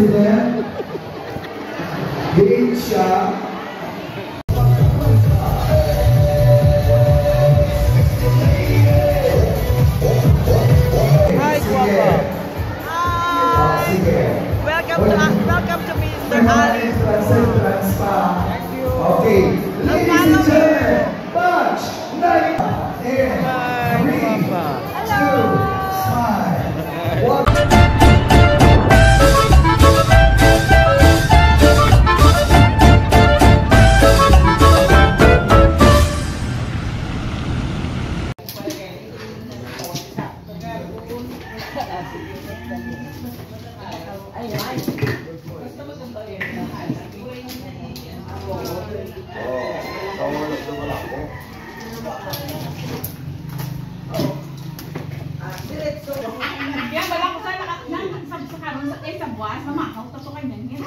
President Geisha. Hi, Guapa. Hi. Welcome to Mr. Ali. Thank you. Okay, ladies and gentlemen, Bunch 9 and 3, 2, smile. Yan, wala ko sa karon sa buwas, mamahaw, tapos kayo nangyay.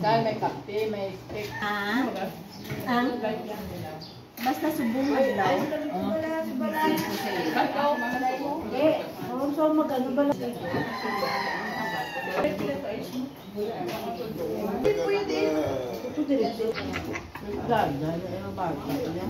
Dahil may kape, may steak. Basta subong mo daw. So magano ba lang? Pwede. Ito diretso. Ganda na yung bata niya.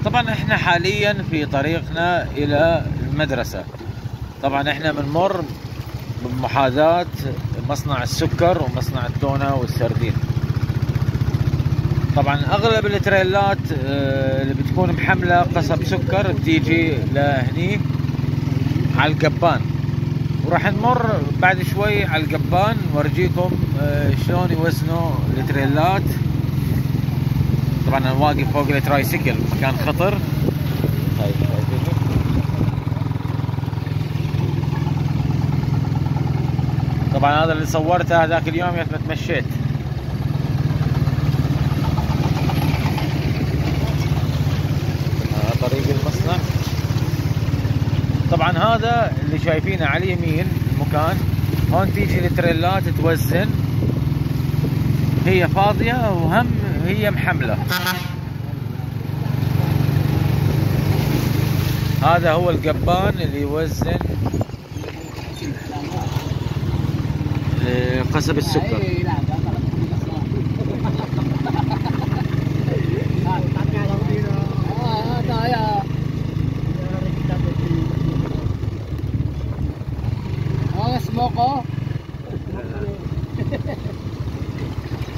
طبعا احنا حاليا في طريقنا الى المدرسة. طبعا احنا بنمر بمحاذاة مصنع السكر ومصنع التونة والسردين. طبعا اغلب التريلات اللي بتكون محملة قصب سكر بتيجي لهني على القبان، وراح نمر بعد شوي على القبان نورجيكم شلون يوزنوا التريلات. طبعا انا واقف فوق الترايسيكل مكان خطر. هاي طبعا هذا اللي صورته هذاك اليوم يوم ما تمشيت. طريق المصنع. طبعا هذا اللي شايفينه على اليمين المكان، هون تيجي التريلات توزن، هي فاضية وهم هي محملة. هذا هو القبان اللي يوزن قصب السكر.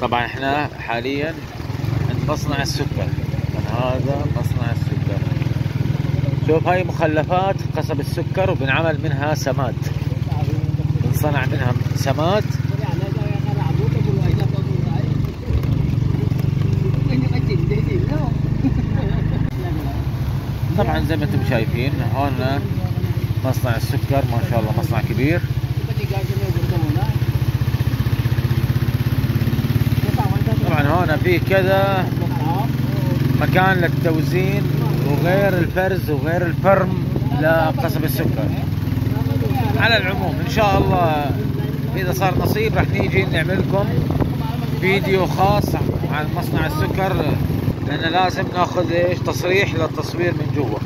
طبعا احنا حاليا عند مصنع السكر. هذا مصنع السكر. شوف هاي مخلفات قصب السكر وبنعمل منها سماد، بنصنع منها سماد. طبعا زي ما انتم شايفين هون مصنع السكر، ما شاء الله مصنع كبير. طبعا هون في كذا مكان للتوزين وغير الفرز وغير الفرم لقصب السكر. على العموم ان شاء الله اذا صار نصيب راح نيجي نعمل لكم فيديو خاص عن مصنع السكر، لان لازم ناخذ ايش تصريح للتصوير من جوا.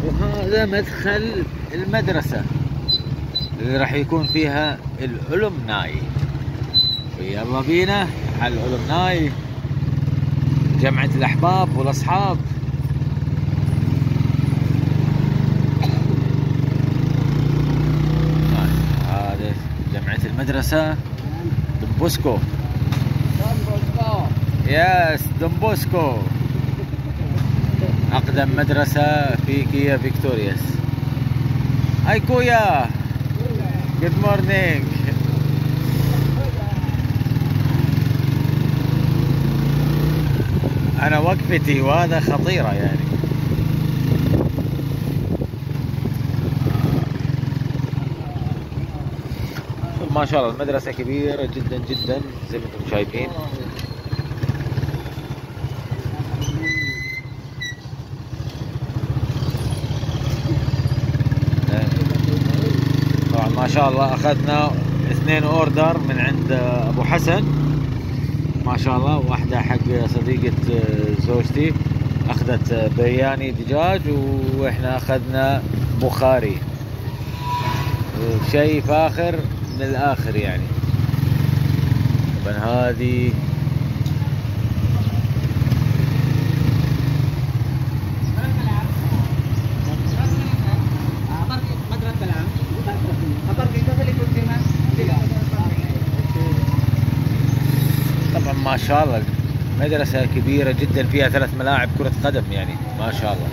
وهذا مدخل المدرسة اللي راح يكون فيها الألومناي. يلا بينا على الألومناي، جمعة الأحباب والأصحاب. مدرسة دمبوسكو. يس دمبوسكو، أقدم مدرسة في كيا فيكتورياس. هاي كويا، جود مورنينج. أنا وقفتي وهذا خطيرة يعني. ما شاء الله المدرسة كبيرة جدا جدا زي ما انتم شايفين. طبعا ما شاء الله اخذنا 2 اوردر من عند ابو حسن ما شاء الله، واحدة حق صديقة زوجتي اخذت برياني دجاج، واحنا اخذنا بخاري، شيء فاخر من الاخر يعني. طبعا هذه طبعا ما شاء الله مدرسة كبيرة جدا، فيها 3 ملاعب كرة قدم يعني ما شاء الله.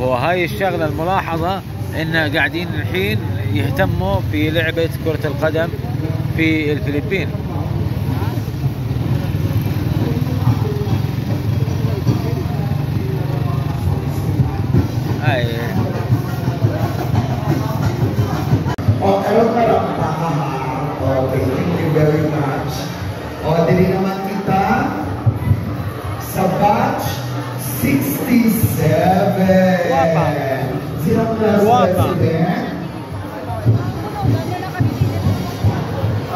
وهاي الشغلة الملاحظة ان قاعدين الحين يهتموا في لعبة كرة القدم في الفلبين. هاي Okay, thank you very much. Dili naman kita sa batch 67. Sinong class president?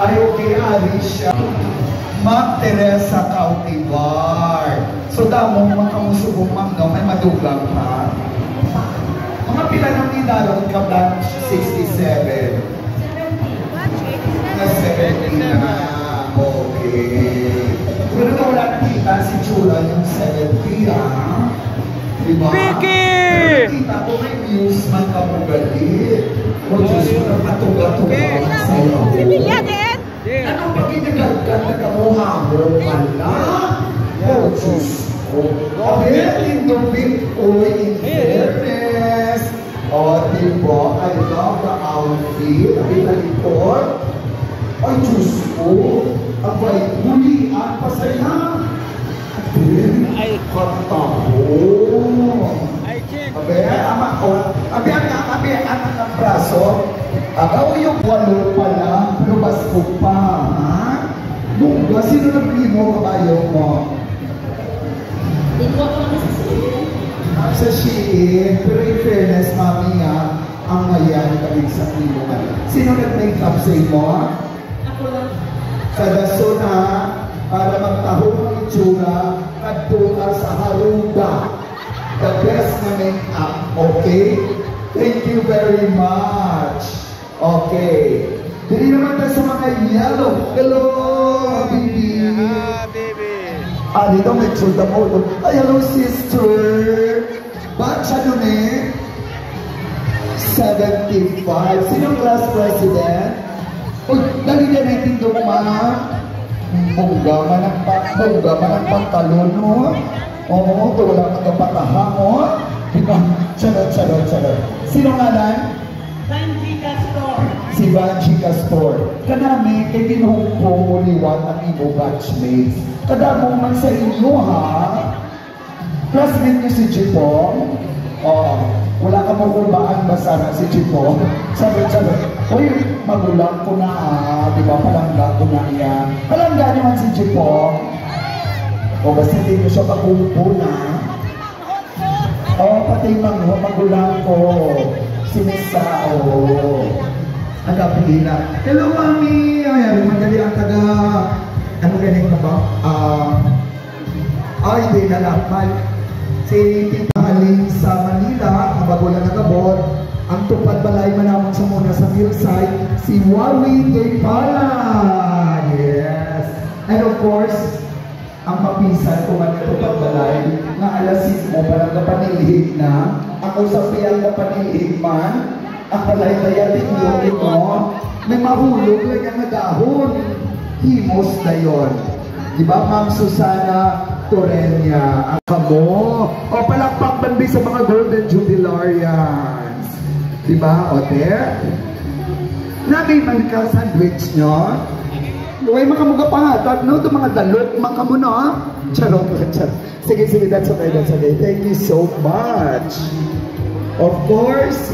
Ay, okay, Alicia. Ma'am Teresa Cautivar. So, damo makamusubong ma'am, no? May madugang pa. Mga pila ng idaro ka batch 67? Na 70 na. Okay. Pero na wala nakita si Chula yung 70, ah. Diba? Vicky! Kita ko may news man ka mo galit. O Diyos ko na patuga-tuga sa'yo. Si Bilya din! Ano pag inagagad na kamuhamon man lang? O Diyos ko. Abet, indubit ko in fairness. O, diba? I love the outfit. Ang inalikot. Ay, Diyos ko. Abay, hulian pa sa'yo. Ay, katahon. Abe, ama ko. Abe, anak ng braso. Agaw yung 8 pa lang. Lumas ko pa, ha? Bunga, sino nabili mo kabayo mo? Sa Shein. Pero in fairness, mami nga, ang mayan kami sa kilo. Sino nag-makeup sa mo? Ako lang. Sa daso na, para magtahong ang itsura at doon sa Haruga. The best na make-up, okay? Thank you very much. Okay. Dili naman tayo sa mga yellow. Hello, baby. baby. Dito may tsulta mo. Ay, hello, sister. Batch ano ni? 75. Sinong class president? Uy, dali na natin doon, ma. Bongga man ang pantalon, no? Oo, wala ka pataha, mo. Charot. Sino nga lang? Banji Castor. Si Banji Castor. Kanami, kay ginuhong mo liwat ang imo batchmates. Kadamo man sa inyo, ha? Classmate niyo si Jipong? Wala ka mabubaan ba sana si Jipong? Sabi. Uy, magulang ko na, ha? Di ba, palangga ko na yan. Palangga naman si Jipong. Basta hindi mo siya pagumpo na. Pati magulang ko. Sinisao. Ang kapila. Hello, mami! Ay, madali ang taga... Ano ganyan ka ba? Hindi na lahat. Si Tita Haling sa Manila, ang bago na nagabot, ang tupad balay manamon sa muna sa hillside, si Wally Depala. Yes! And of course, ang mapisan ko man ito pagbalay na alasis mo parang kapanilhig na ako sa piyang kapanilhig man ang balay-bayatin yun mo may mahulog lang yung dahon. Himos na yun. Diba, Ma'am Susana Torreña? Ang kamo. O, palakpak bandi sa mga Golden Jubilarians. Diba, Ote? Nagay man ka sandwich nyo? Huwag makamuga pa nga. Tatno ito mga dalot. Makamu no? Charot. Sige, that's okay. Thank you so much. Of course,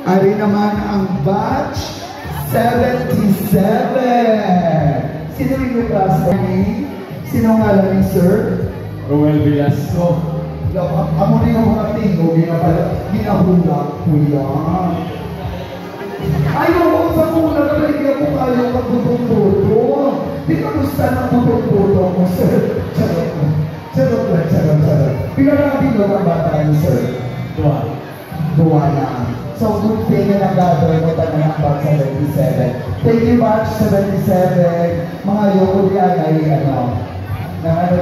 ari naman ang batch 77. Sino yung class ni? Sino nga lang ni Sir? Roel Velasco. Amo na yung mga tingo, ginahulak ko yan. Ayaw, sa muna na nalagyan ko kayo kagbutong-buto. Di ka gusto ng butong-buto mo, Sir. Charot. Pinarami mo ang bata niyo, Sir? Dua na. So, good thing na nag-gather mo tayo ng batch 77. Thank you, batch 77. Mga yoko yan ay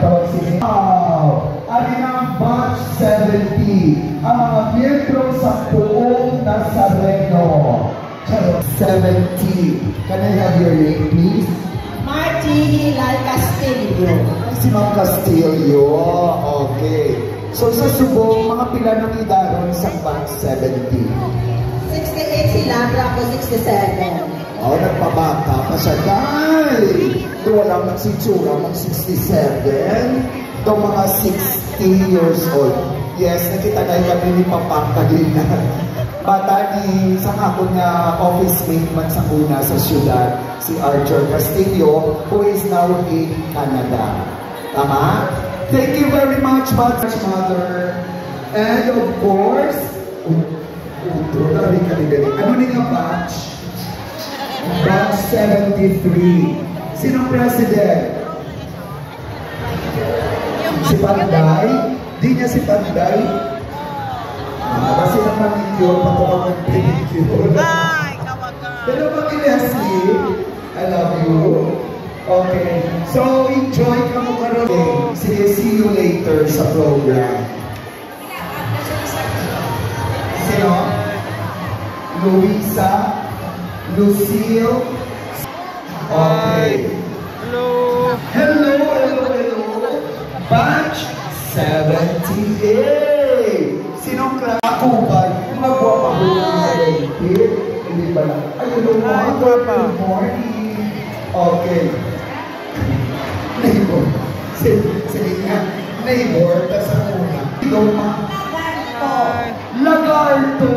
tawag sila. Wow! Ari ng batch 70. Ang mga miyembro sa buong Nazareno. 70. Can I have your name, please? Martini Lal Castillo. Si Ma'am Castillo. Okay. So sa subong, mga pila ng idaron sa batch 70. 68 sila, ako 67. Oh, nagpabata pa siya. Dahil wala magsitsura, mag-67. Ito mga 60 years old. Yes, nakita kayo kami ni Papa Kagina. Bata ni sa ako na office mate man sa una sa syudad, si Archer Castillo, who is now in Canada. Tama? Thank you very much, Mother. And of course, ano nila batch? Batch 73. Sinong president? Si Panday? Di niya si Panday? Kasi naman manicure, patawag ng pedicure. Pero pag Leslie, I love you. Okay. So, enjoy ka mo karoon. Sige, see you later sa program. Sino? Luisa? Lucille? Okay. Hello. Batch 78. Sinong kakubay? Magwapahulong hindi ba lang? Ayun, good morning. Okay. Neighbor. Sige nga. Neighbor, tas ang una. Lagarto!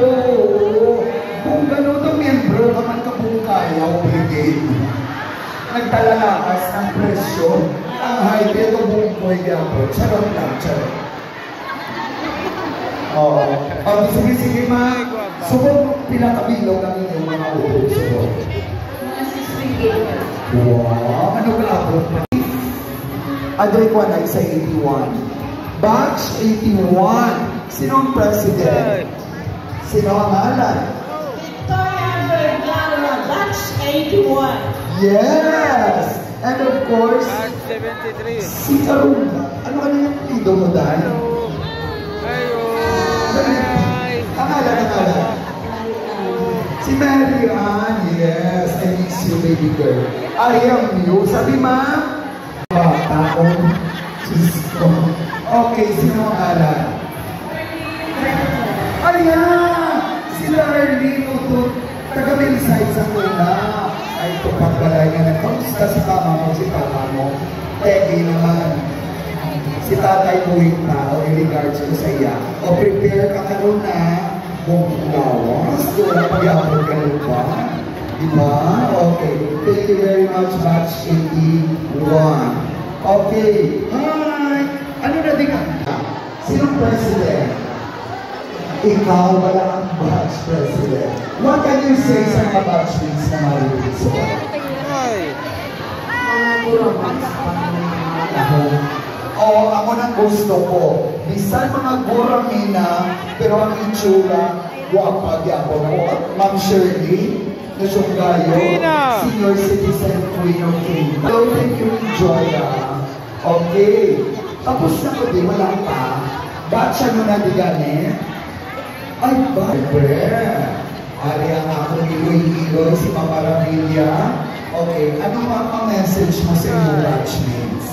Kung gano'n itong miyembro, kaman ka kung kaya o brigade. Nagtalalakas ng presyon. Ang highway ito buong pwede ako. Charot lang. Sige, ma. Subong pinakabilog ng inyong mga ulo. Mga 60 Wow. Ano ka ako? Adoy ko na sa 81. Batch 81. Sinong president? Sino ang ngalan? Victoria Vergara, batch 81. Yes! And of course, Batch 73. si Karuna. Ano ka na yung pido mo dahil? Ang ngalan. Si Mary Ann, yes. I miss you, baby girl. I am you. Sabi, ma? Bata ko. Okay, sino ang ngalan? Ayan! Sila Arlene Utut. Taga-Milisay sa kuna. Ay, ito pagbalay nga na. Kamusta si mama mo, si papa mo? Peggy naman. Si tatay mo yung tao, in regards ko sa iya. O prepare ka karoon na kung lawas. Doon na pag-iapod ka rin ba? Diba? Okay. Thank you very much, batch 81. Okay. Hi! Ano na din ka? Sinong president? Ikaw wala ang batch president. What can you say sa mga batchmates na marinig sa ako nang gusto ko. Bisan mga guramina, pero ang itsura, wapag ako na. Ma'am Shirley, Nasunggayo, senior citizen queen of King. So, thank you, enjoy. Okay. Tapos na ko di, wala pa. Batcha mo na di gani? Ay, ba? Ari ang ako ni Iloy, si Mama Ramilla. Okay, ano ang message mo sa inyong batchmates?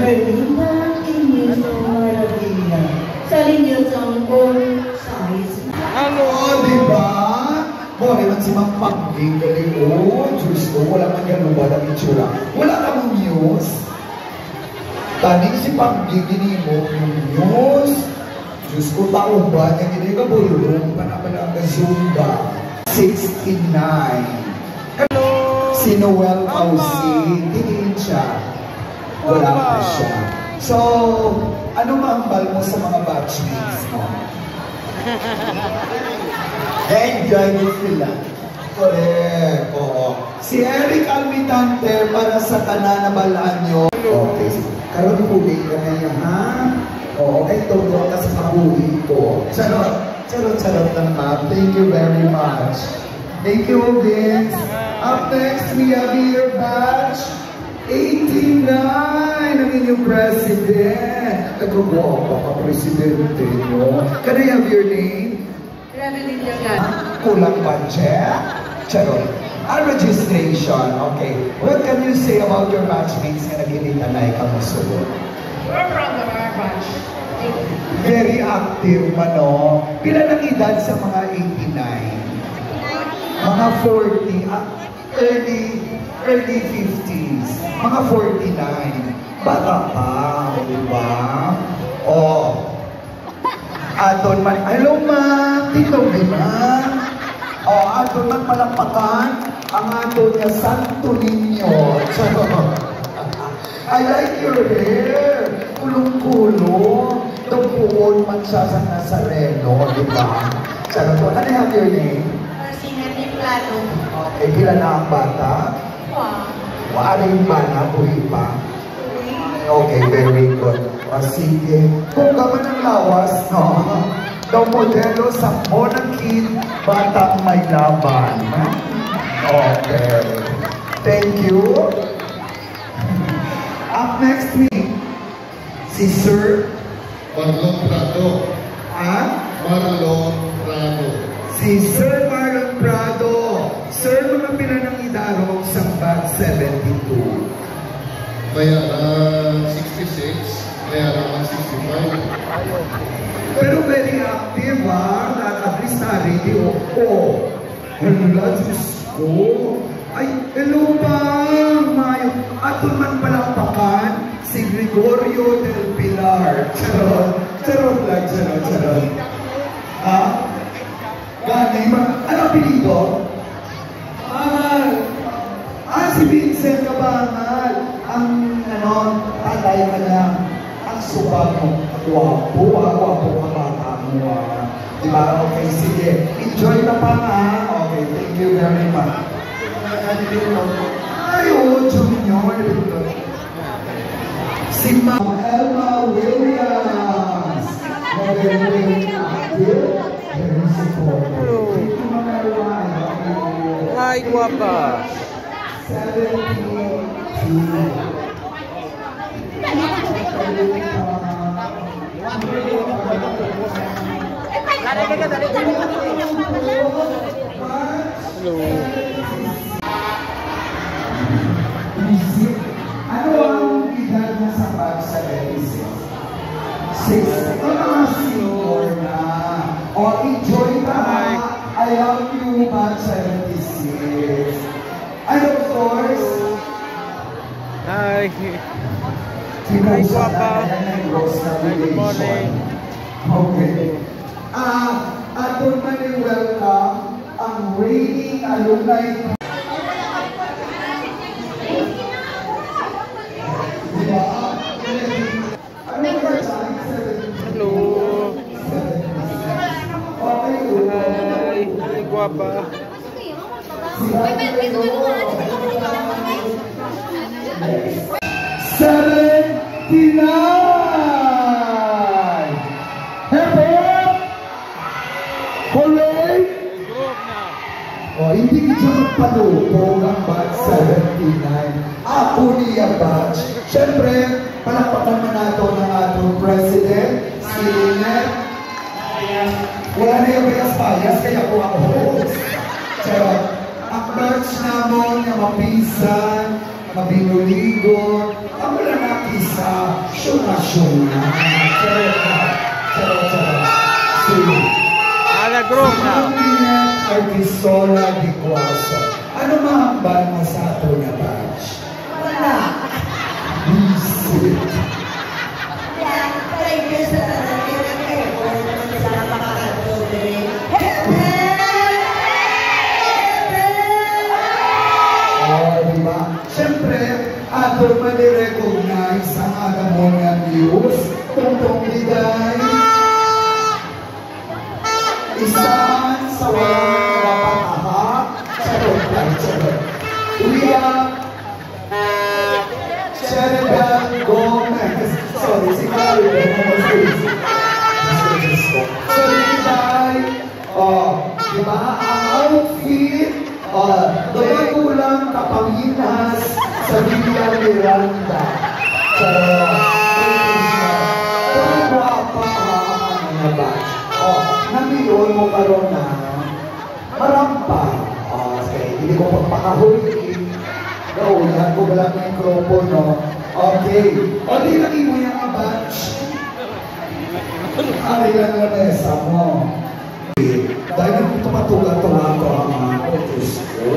Merlina, Inis, Maravilla. Sa linyosang all size. Hello! Oh, diba? Boy, man si Mang Pagding galing. Oh, Diyos ko, wala man yan ba ng itsura. Wala ka mong news. Taning si Pagding ginimo yung news. Diyos ko, taong ba niya ginimo ka bulong pa naman ang Zumba. 69. Hello! Si Noel Pausi, tingin siya. Wala pa siya. So, ano maambal mo sa mga batchmates mo? Enjoy mo sila. Correct. Oo. Si Eric Almitante para sa kananabalaan nyo. Okay. Karoon huli ka na yan, ha? Oo. Ay, todo ka sa kahuli ko. Charot. Charot lang, ma'am. Thank you very much. Thank you, Vince. Up next, we have here batch 89. Ang inyong president. Nagkagwapa ka, presidente nyo. Can I have your name? Kulang budget? Charot. Registration. Okay. What can you say about your batchmates na nag-initanay ka mo suot? We're proud of our batch. Very active, mano. Pila ng edad sa mga 89? Mga 40, early 50s. Mga 49. Bata pa, di ba? Oh. Aton man, hello ma'am, dito ma'am. Oh, aton man palakpakan ang aton niya Santo Niño. I like your hair. Kulong-kulong. Tungkuon man siya sa Nazareno, di ba? Ano po, can I have your name? Okay, kila na ang bata? Waaring ba na, buhi pa? Okay, very good. O sige, kung ka man ang lawas, no? Daw modelo sa Monakid, batang may laban. Okay. Thank you. Up next week, si Sir Marlon Prado. Marlon Prado. Si Sir Marlon Prado. Sir, mga pila ng idarong sa batch 72. Bayaran 66. Bayaran 65. Pero very active, ha? At least na-radio. Oh, wala, Diyos ko. Ay, hello pa, Mayo. Aton man palakpakan, si Gregorio del Pilar. Charot. Charot lang, charot. Ha? Ganay ba? Ano apelido? Si Vincent Kabangal. Ang, tatay ka niya. Ang suba mo. Wapo ka bata mo. Diba? Okay, sige. Enjoy na pa nga. Okay, thank you very much. Ay, Junior. Si Ma'am Elma Williams. Ay, guapa. 72. Hello. Ano ang edad na sa batch 76? 6. Mga senior na. O, enjoy ka. I love you, batch 76. And of course, Hi. Hi, Papa. Good morning. Okay. Aton man welcome ang reigning alumni. Hello. Hi. Hi, guapa. Hindi kita magpalupong ang batch 79. Ako niya batch. Siyempre, palakpakan na nato ng atong president, si Lynette Wala na yung bias-bias, kaya po ako host. Charot. Ang batch namon na mapisan, mabinuligon, ang wala na kisa, syuna-syuna. Charot. Sige. هذا جروب na. Artisola di Cuaso. Ano mahambal mo sa ato na batch? Wala. Visit. Diba? Siyempre, ato mali-recognize ang agamonian views, tungtong liday, isan sa walang napataha, charot. We are Sheridan Gomez. Sorry, si Carlo Gomez. So, liday, diba? Ang outfit, Kulang kapanginas sa Villa Miranda. Pero guwapa ang mga batch. Namiyon mo karoon na marampa. Hindi ko pagpakahuliin. Gaulan ko lang yung mikropono. Okay. Di lagi mo yung mga batch. Ari lang na nesa mo. Dahil nagpapatulang-tulang ko ang mga autos ko.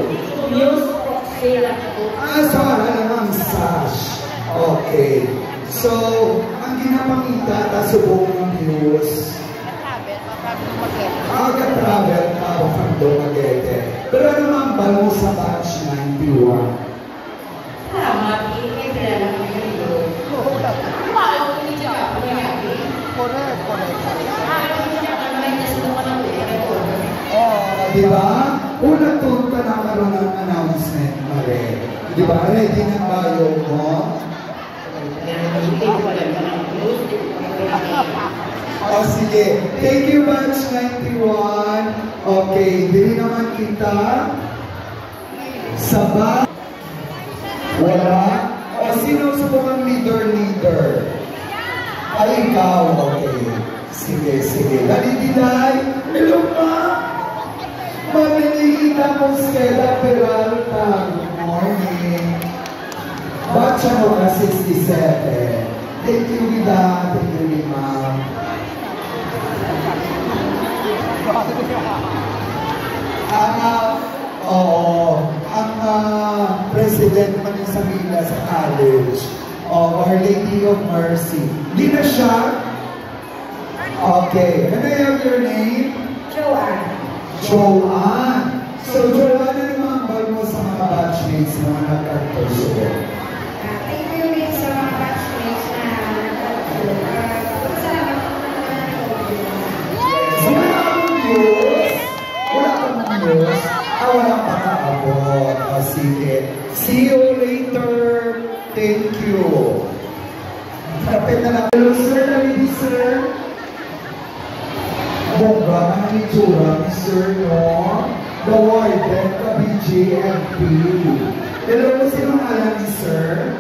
Sana lang sash. Okay. So, ang ginapangita ta subong ng views. Aga-travel ka o kando magete. Pero naman ba mo sa batch 91? Diba? Unang tuon ka na karoon ng announcement, Mare. Diba? Ready na ba yung mo? Sige. Thank you, batch 91. Okay, dili naman kita. Saba. Wala. Sino subungan leader? Ay, ikaw. Okay. Sige. Dali-dilay. Hello pa. Maminigita mo Stella Peralta. Good morning. Batch mo ka 67. Thank you, Vida. Thank you, Lima. Ang president man sa Villa sa college, Our Lady of Mercy. Di na siya? Okay. Can I have your name? Joanne. So, Joanne, ano naman bag mo sa mga batchmates na nagkartoso? Thank you rin sa mga batchmates na wala pa kaabot. Sige. See you later. Thank you. Kapit na lang. Hello, sir. Lady, sir. Bongga ang itsura ni Sir, no? The warden ka BJMP. Hello, sino alam ni Sir?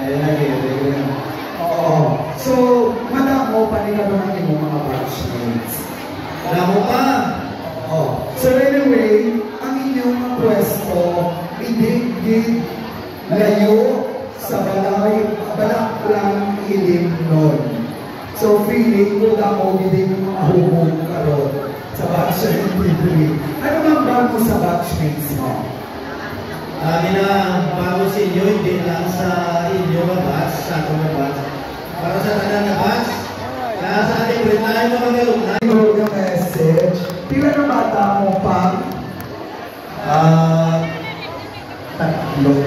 Ayan. Oo. So, madamo pa rin ka naman yung mga batchmates. Madamo pa. So anyway, ang inyong pwesto, idigid layo sa balaklang ilim nun. So feeling ko na ako hindi mo mahubog karon sa batch 23. Ano bang bago sa batchmates mo? Bago sa inyo, hindi lang sa inyo na batch, sa ato na batch. Para sa tanan na batch, kaya sa ating rin tayo na mag-alumni. Yung message, pila na bata mo pa? Tatlo.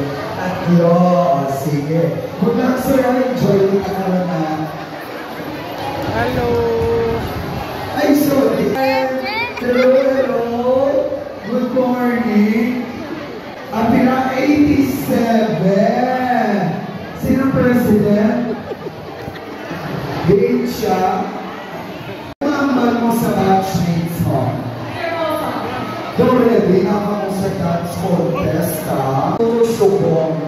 Sige. Good luck, sir. Enjoy ka naman na. Hello. Ay, sorry. Hello. Good morning. Apira 87. Sino president? Gate siya. Mamahal mo sa batchmates mo. Don't ready na ako sa dance contest, ha? Subong.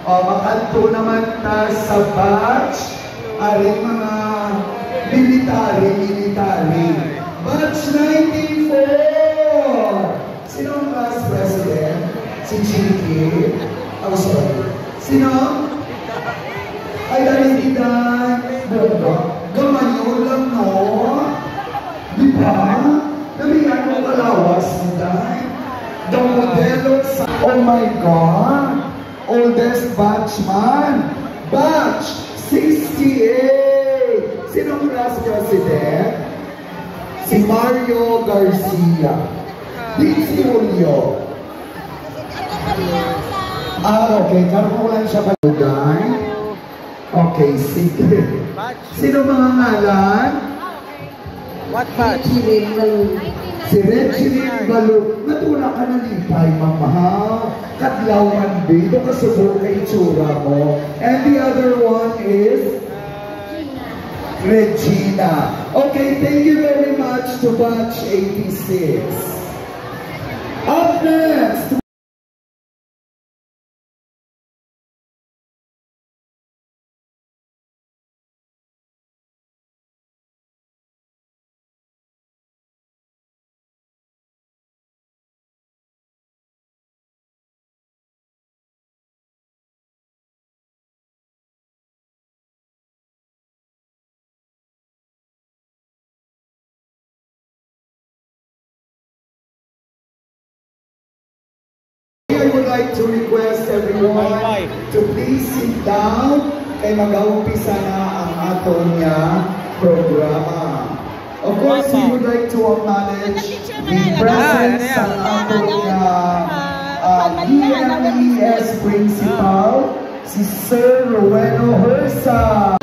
Makanto naman ta sa batch. Aring mga military. Batch 94! Sino ang class president? Si Chiki? Oh, sorry. Sino? Ay, dahil-didan. Gamayon lang, no? Di ba? Nalihan mo kalawas mo dahil. The modelo sa... Oh my God! Oldest batch man! Batch 68! Sinong class president? Si Mario Garcia. Di si Julio. Okay. Karoon ko lang siya palugay. Okay, sige. Sino mga ngalan? What batch? Si Reginald Balog. Natula ka na lipay, mama. Katlawan, babe. Ito kasubok kay tsura mo. And the other one is? Regina. Okay, thank you very much to batch 86. Up next! I would like to request everyone to please sit down kay mag-aumpisa na ang aton niya programa. Of course, we would like to acknowledge the presence ng aton niya EMES Principal, si Sir Roweno Hersa.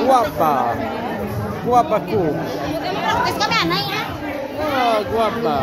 Guapa. Guapa ku. Ah, guapa.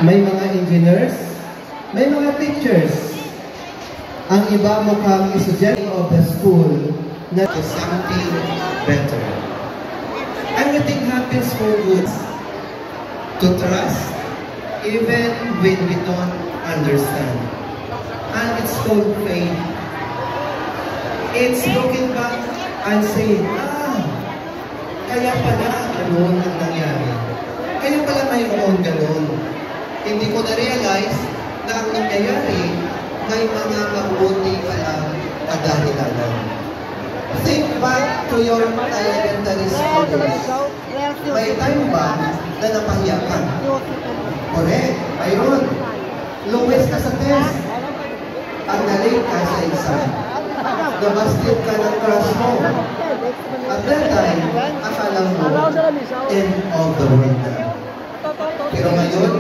May mga engineers, may mga teachers. Ang iba mukhang estudyante of the school na to something better. Everything happens for good. To trust, even when we don't understand. And it's called faith. It's looking back and saying, kaya pala ganoon ang nangyari. Kaya pala mayroon ganoon. Hindi ko na-realize na ang nangyayari may mga mabuti palang kadahilanan. Think back to your elementary school days. May time ba na napahiya ka? Correct, mayroon. Lowest ka sa test. Ang na-late ka sa exam. Nabasted ka ng crush mo. At that time, akala mo, end of the world na. Pero ngayon,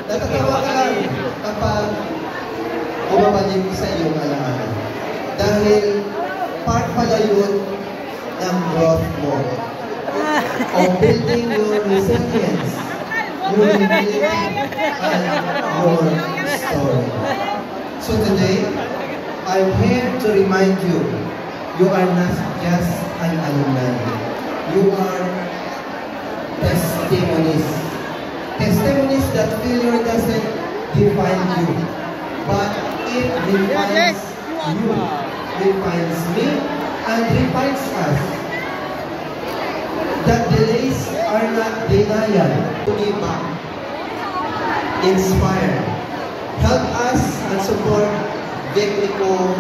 natatawa ka lang kapag bumabalik sa iyong alaala. Dahil part pala yun ng growth mo. Of building your resilience, your ability, and your story. So today, I'm here to remind you, you are not just an alumni. You are testimonies. Testimonies that failure doesn't define you, but it defines you, defines me, and defines us. That delays are not denial. To be back, inspired, help us and support Vicnico.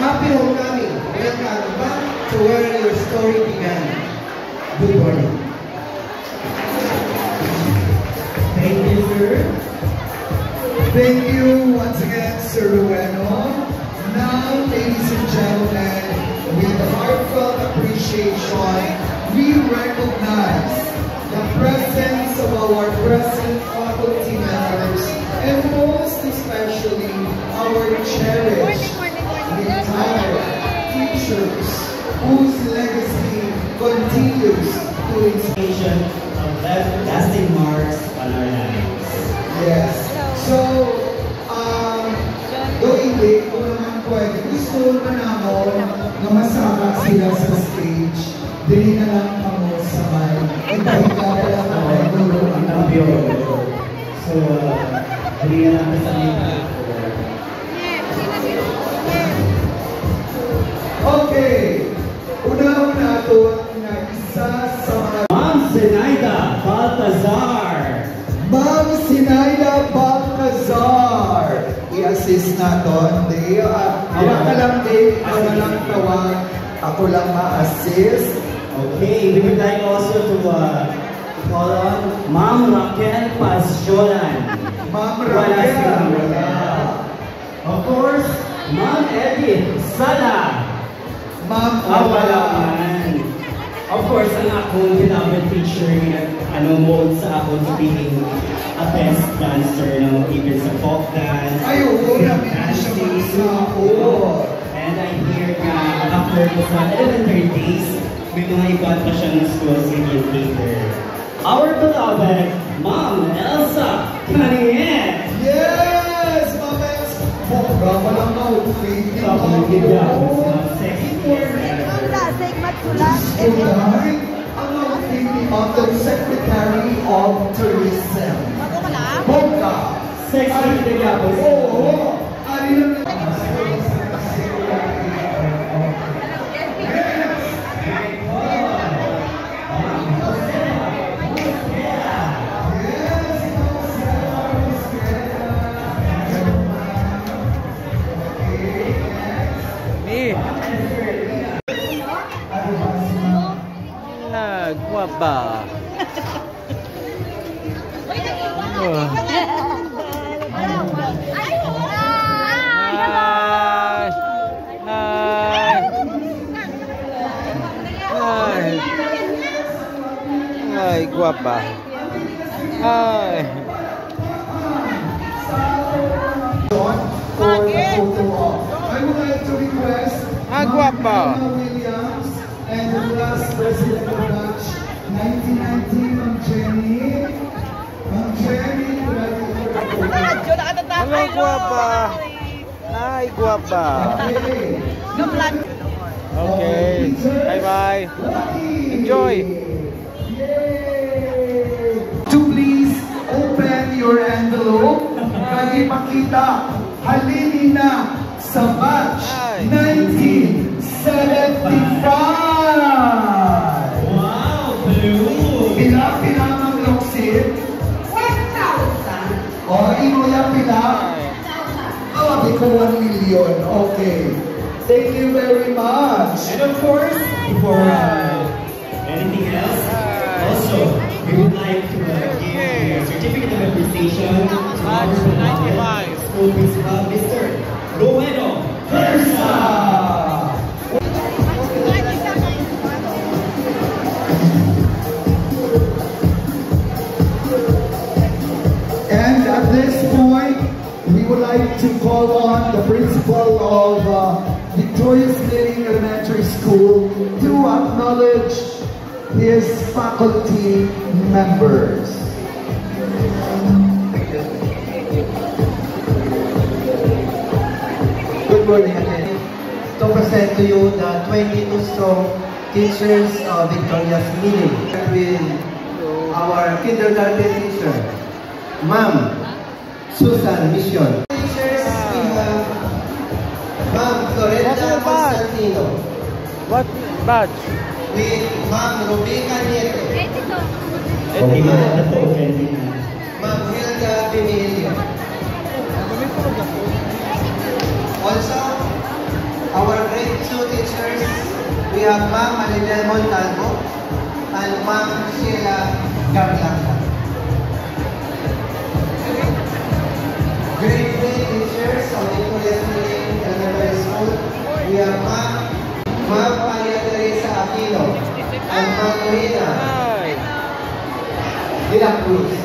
Happy homecoming! Welcome back to where your story began. Good morning. Thank you, sir. Thank you once again, Sir Rueno. Now, ladies and gentlemen, with heartfelt appreciation, we recognize the presence of our present faculty members and most especially our cherished retired teachers whose legacy continues to inspire of lasting marks on our lives. Yes. So, though hindi, kung naman pwede, gusto na naman na masama sila sa stage, dili na lang kamo sa may ipahiga ka lang ako ang biyo. So, dili na natin sa mga. Okay. Una-una ito na isa sa mga Ma'am Zenaida Baltazar. Ma'am Zenaida Baltazar. I-assist na doon. Hawa ka lang din. Ikaw na lang tawag. Ako lang ma-assist. Okay, we would like also to call on Ma'am Raquel Pasjolan. Ma'am Raquel. Of course, Ma'am Edith Sala. Ma'am Awalaman. Of course, ang akong beloved teacher na mold sa ako to being a best dancer, even sa folk dance. Ay, oo, namin siya sa ako. And I hear na after ko sa elementary days, may mga iba pa siyang school singing theater. Our beloved Ma'am Elsa Caniet. Yes! Ma'am Elsa. Bongga pa lang outfit. Ang outfit ni Undersecretary of Tourism. Bongga. Sexy na po. Oo. Ari lang guapa. Ay, guapa. Ay. For the photo op. I would like to request guapa. Williams and the last president of Dutch 1919, Ma'am Jenny. Ma'am Jenny, hello, guapa. Hi, guapa. Okay. Bye-bye. Enjoy. To please open your envelope. Kaya ipakita, halili na sa batch 1975. Wow, blue! Pila ang loksit? 1,000. O, ino yan pila? Sabi ko 1 million. Okay. Thank you very much. And of course, before anything else, also, we would like to give a certificate of appreciation to our beloved school principal, Mr. Rueno Versa. And at this point, we would like to call on the principal of Victorious Living Elementary School to acknowledge his faculty members. Good morning again. To present to you the 22 strong teachers of Victoria's Meaning with our kindergarten teacher, Ma'am Susan Mission. Teachers, we have Ma'am Florenta Constantino. What badge? With Ma'am Rebecca Nieto. Okay, Ma'am Hilda Pinilio. we have Ma'am Marinel Montalvo and Ma'am Sheila Garlanda. Grade 3 teachers of Nicolas Miling Elementary School. We have Ma'am Maria Teresa Aquino and Ma'am Rina de la Cruz.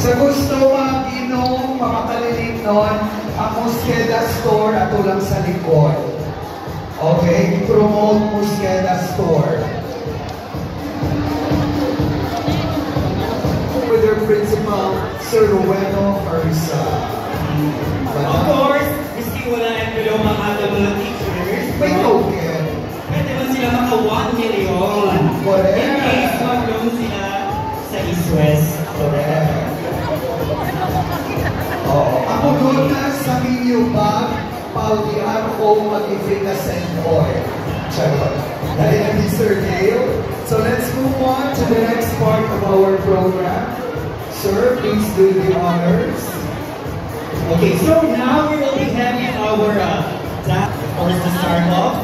Sa gusto mag-inom, makakalilig nun, ang Mosqueda Store at ulang sa likod. Okay? I-promote Mosqueda Store. With their principal, Sir Rueno Arisa. Of course, miski wala and below mga mga teachers. May token. Pwede ba sila maka 1 million? Correct. In case mag-loan sila sa East West. Correct. Ako doon na sa minyo bag, paulihan ko mag-ifig na send oil. Charot. Dahil na Mr. Dale. So let's move on to the next part of our program. Sir, please do the honors. Okay, so now we will be having our that or to start off.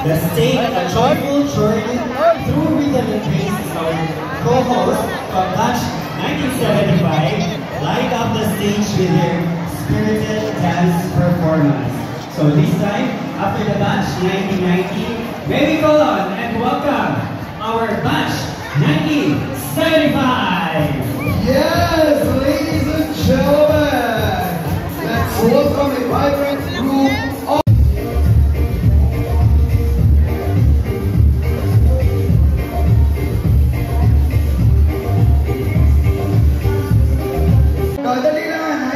Let's take a joyful journey through rhythm and grace is our co-host from batch 1975 light up the stage with their spirited dance performance. So this time, after the batch 1990, may we call on and welcome our batch 1975! Yes, ladies and gentlemen, let's welcome a vibrant group of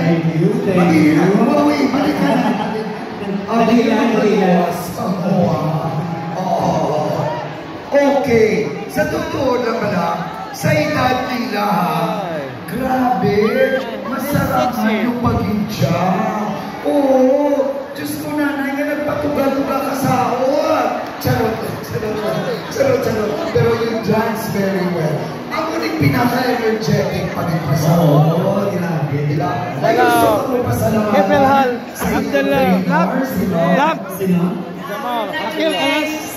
Thank you, thank you. Okay, sa totoo naman sa edad nila, grabe, masarap yung pag-inja. Oo, Diyos ko nanay nga nagpatugal-tugal ka sa awat. Charot. Pero you dance very well. Ako rin pinaka-energetic pa rin pa sa awat. Grabe, nila. Ay, gusto ko pasalamatan sa inyong trainers.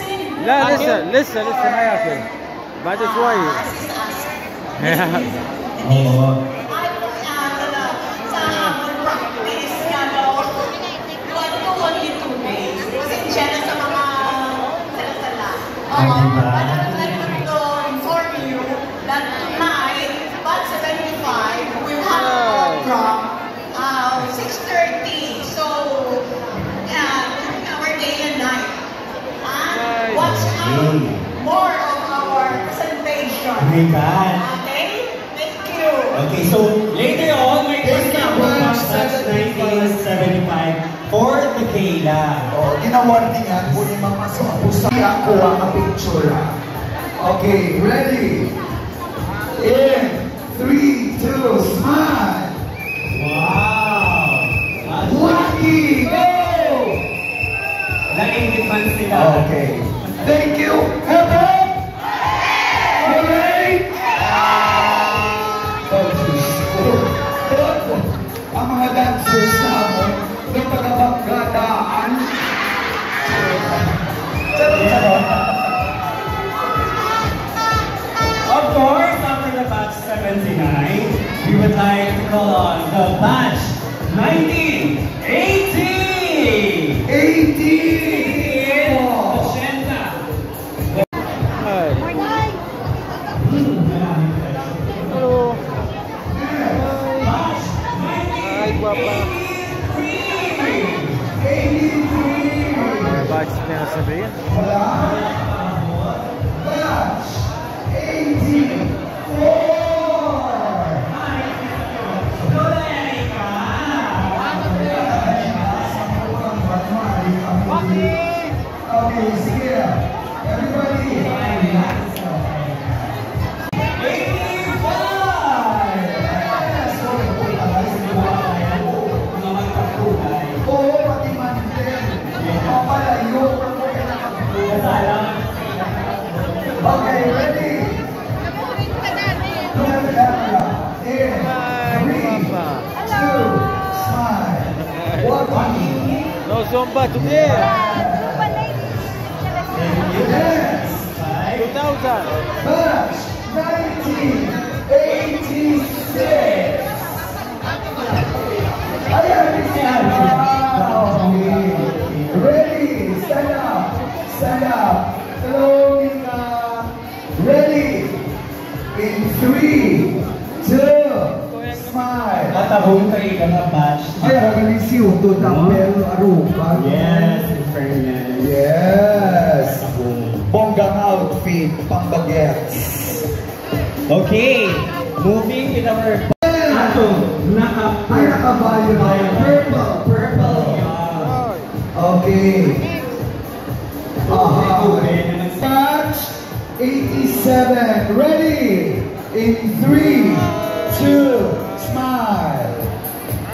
لا لسه ما ياكل بعد شوي more of our presentation. Okay, thank you. Okay, so later on, may that's 1975 for the Kayla. Oh, ginawarningan po ni Mama sa pusa ko ang picture. Okay, ready? In 3, 2, smile. Wow! Lucky, go! Naiindipan sila. Okay. Thank you. Hello. Hooray! Ang mga dancers namin ng pagkabanggadaan. Of course, after the batch 79, we would like to call on the batch 1980! 80! بعد 72 84 تومبا تومير. Yes. 2000. Batch 1986. Ready, stand up, stand up. Hello, Mika. Ready. In 3, 2, smile. Natabong kayo ka na batch. Ay, agaling si Uto Dampel Arupa. Yes, in fairness. Yes. Bonggang outfit, pang bagets. Okay, moving with our ato, Ay, nakabayo na yan. Purple, purple. Okay. Batch 87. Ready? In 3, 2, smile.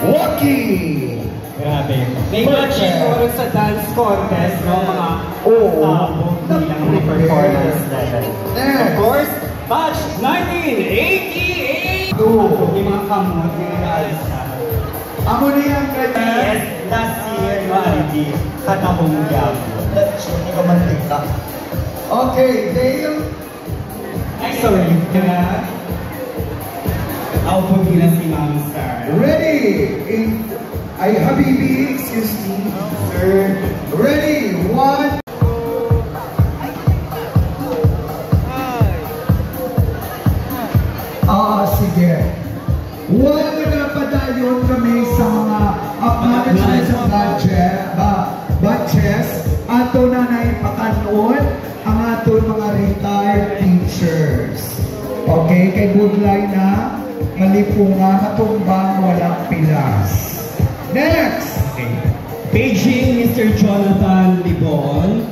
Walking. Grabe. May batch siguro sa dance contest, no? Mga bilang performance level. Of course, batch 1988! Yung mga kamot, yung nag-aalis sa Amo niya ang kanya. yes, last year, Marity, katabong gab. Hindi ka mantika. Okay, Dale. Ay, sorry. Ako po din na si Ma'am Star. Ready? In, ay, Habibi, excuse me. Sir. Ready? 1. Sige. Wala na padayon kami sa mga acknowledgement sa batches. Ato na naipakanon ang ato mga retired teachers. Okay, kay Budlay na malipunga, matumbang, walang pilas. Next! Okay. Paging Mr. Jonathan Libon,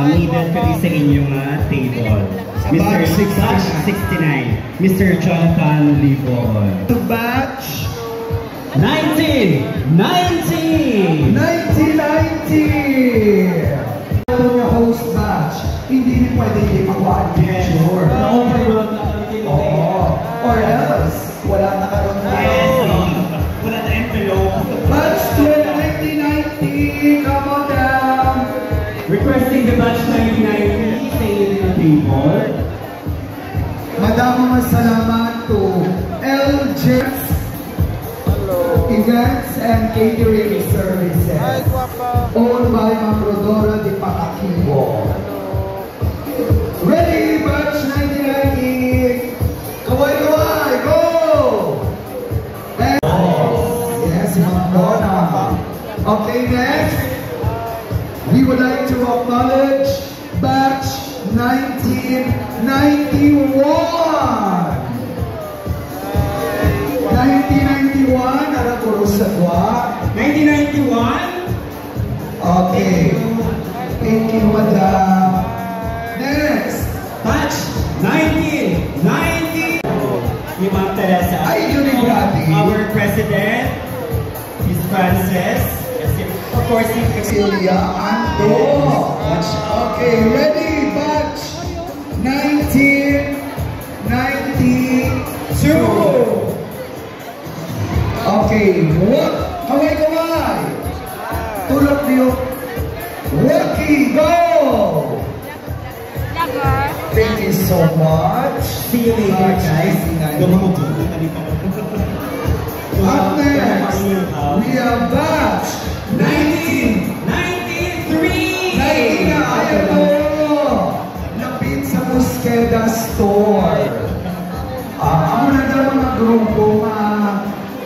needed ka sa inyong table. Mr. Batch 69, Mr. Jonathan Libon. To batch 1990! 1990! Ito yung host batch, hindi rin pwede hindi makuha ang picture. Oo. Or else, wala na karoon na. Wala na envelope. Batch 1990, come on down. Requesting the batch 1990 sa inyong table. Madamang salamat to LJ Events and Catering Services. Owned by Ma'am Rodora de Pacaquibo. Ready, batch 1990. Kaway, kaway, go! And, yes, Ma'am Donna. Okay, next. We would like to acknowledge batch 1991. 1991, Aragoro Sagwa. 1991? Okay. Thank you, Madam. Next. Batch 1990. Yung Ma'am Teresa. Ay, yun yung grabe. Our President, Miss Frances. Of course, Celia Ando. Okay, ready, batch 1992. Okay, what? Kaway-kaway. Tulog niyo. Rocky, go! Thank you so much. See you later, guys. Up next, we have batch 1993! Ayan mo! Lapit sa Mosqueda Store. Amo na daw mga grupo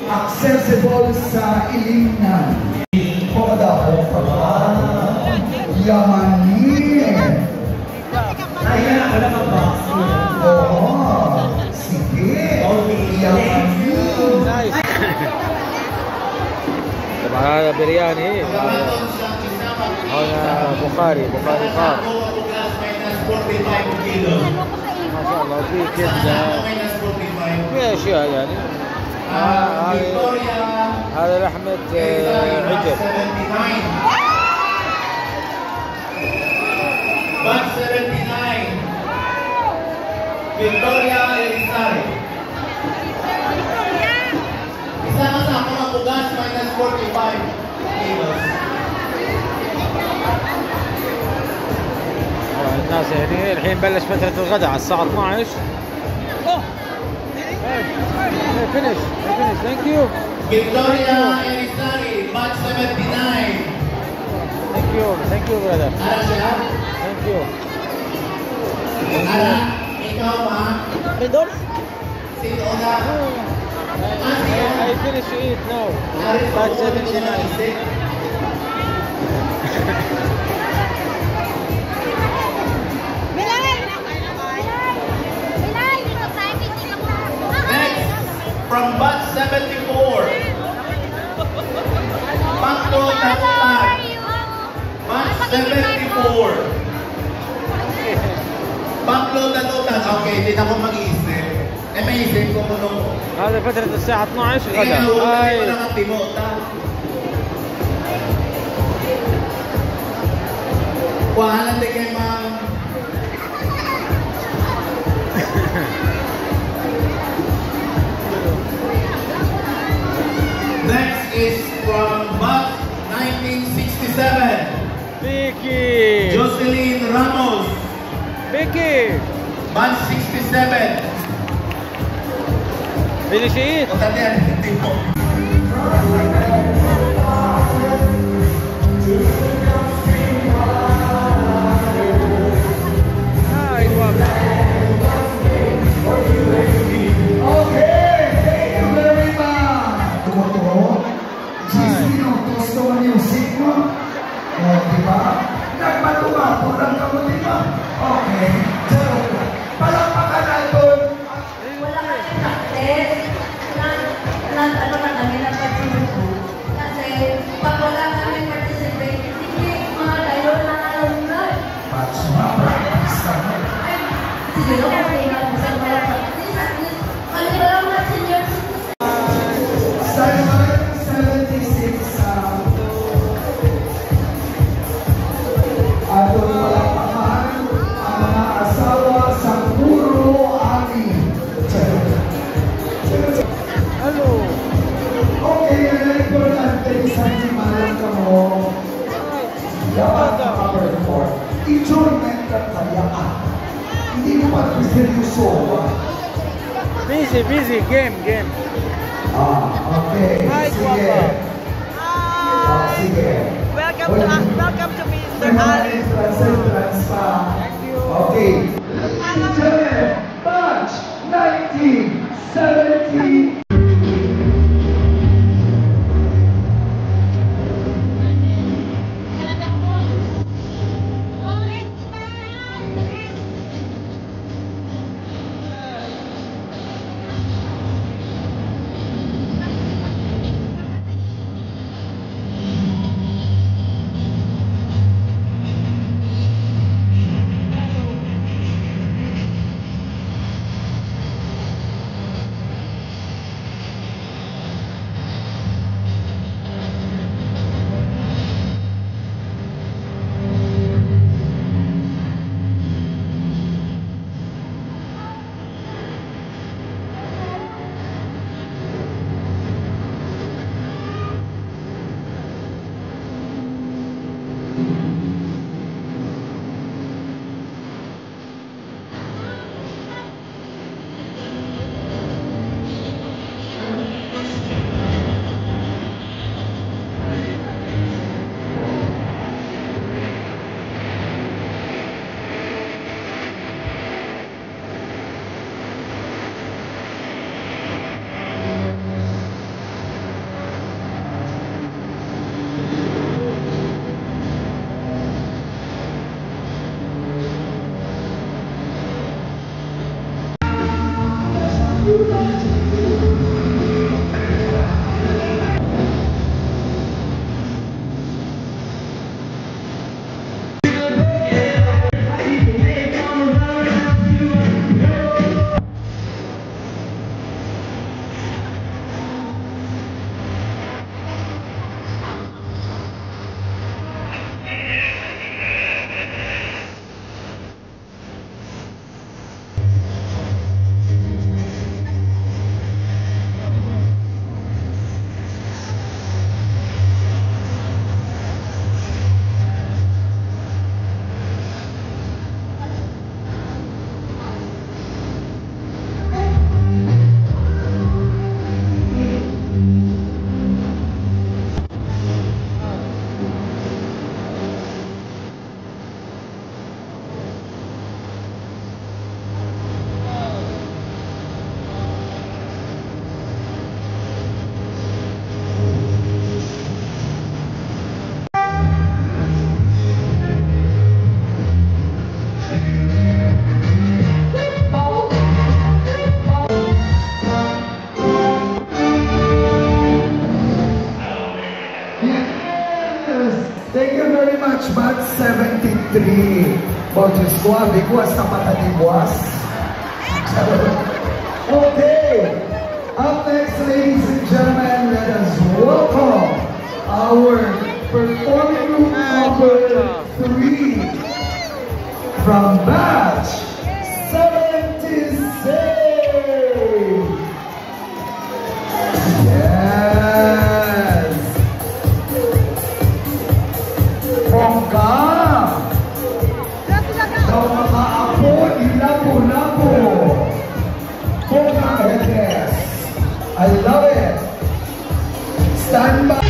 accessible sa Ilingnan. O daw pa ba? Yamanin. Ayan, ako na mag-box. Oo. Sige. Yamanin. هذا برياني هنا بخاري خار ما شاء الله في كبده في اشياء يعني هذا لحمه عجل Batch 79 Victoria Elizari. Isa ka sa mga bugas minus 45 kilos. الناس هنا. الحين بلش فترة الغداء على الساعة 12. فينيش ثانك يو. Victoria Erizari, match 79. Thank you brother. Ara siya? Thank you. Ara, ikaw ma? Redor? Sino na? I finished to eat now. Match 79. From batch 74. Pangto Takutan. Batch 74. Pangto Takutan. Okay, hindi na ako mag-iisip. May isip ko mo nung... هذا فترة الساعة 12 غدا. Ay. Wala kang timota. Wahalan din kay ma'am. Next is from batch 1967. Vicky. Jocelyn Ramos. Vicky. Batch 67. Finish to eat. Busy game. Okay. Hi, Sige. Sige. Welcome to Mr. Ali. Okay. Batch 1970. Diyos ko, abi ko, as napatatibuas. Okay. Up next, ladies and gentlemen, let us welcome our performing group number 3 from batch 76. Yes. Bongga. Daw mga apo, ilabo-labo. Bongga, yes. I love it. Stand by.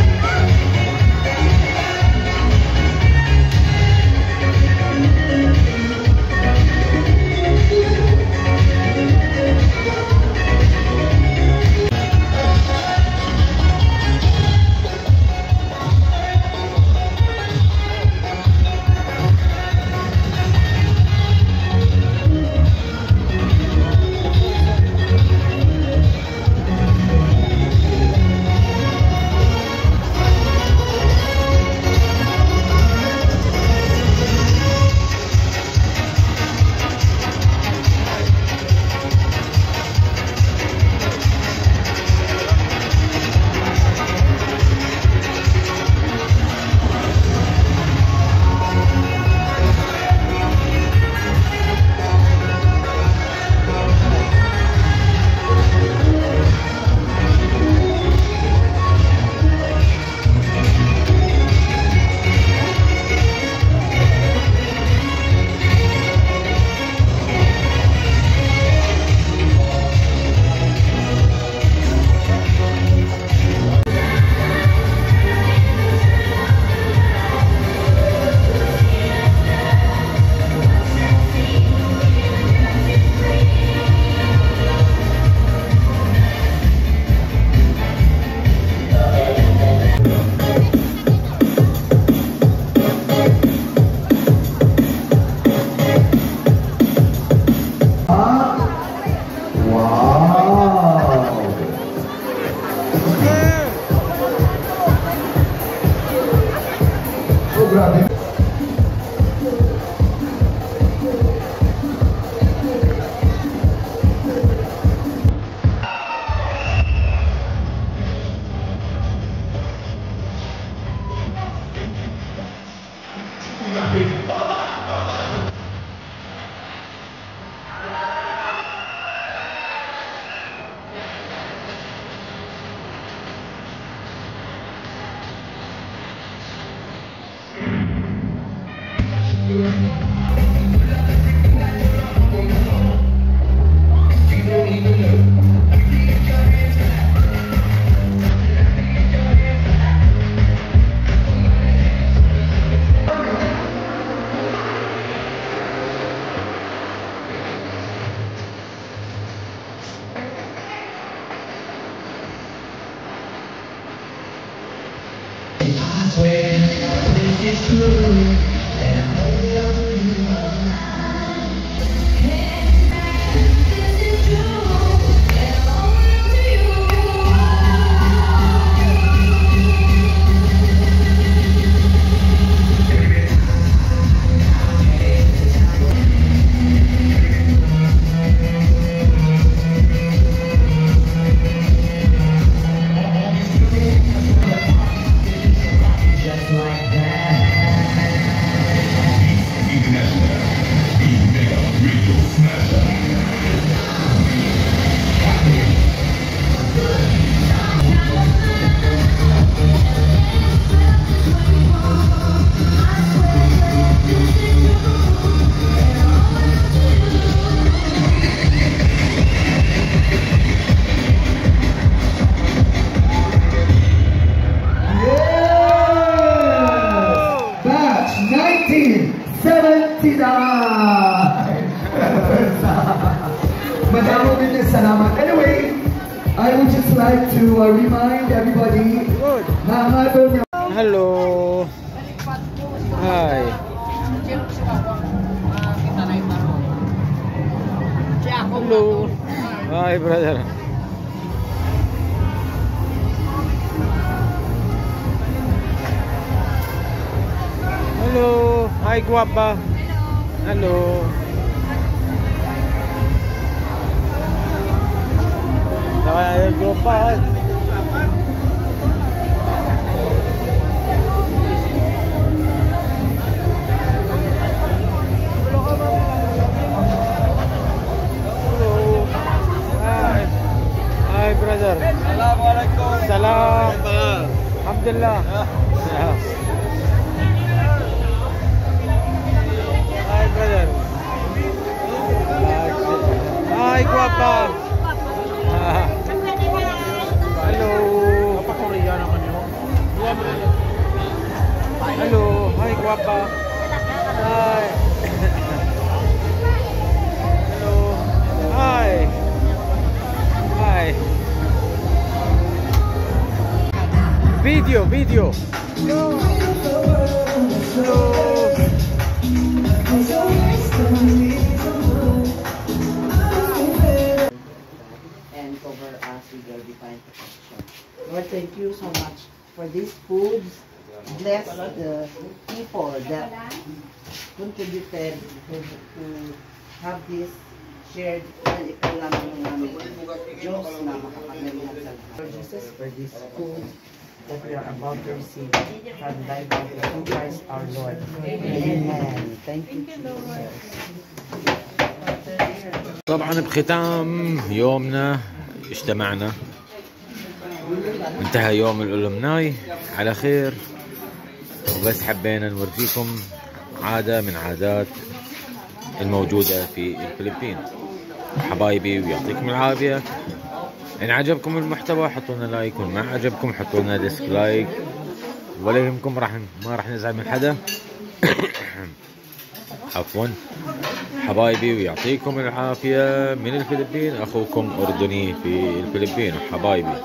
Anyway, I would just like to remind everybody. Hello. Hi. Hello. Hi, brother. Hello. Hi, guapa. Hello. Hello. Guapa. Hi brother. Assalamualaikum. Salam. Alhamdulillah. Hi brother. Hi guapa. Hello. Apa Korea naman yun? Hello. Hi guapa. Hi. Hello. Hi. Hi. Video. Hello. And cover us with your divine protection. Lord, thank you so much for these foods. Bless the people that contributed to have this shared. Ikaw lamang namin, Diyos na makapagmalihan sa Lord Jesus, for this food that we are about to receive from thy body through Christ our Lord. Amen. Thank you, Jesus. طبعا بختام يومنا اجتمعنا، انتهى يوم الألومناي على خير، وبس حبينا نوريكم عادة من عادات الموجودة في الفلبين. حبايبي ويعطيكم العافية. إن عجبكم المحتوى حطوا لنا لايك، وإن ما عجبكم حطوا لنا ديسلايك، ولا يهمكم ما راح نزعل من حدا. عفوا حبايبي ويعطيكم العافية من الفلبين، أخوكم أردني في الفلبين. وحبايبي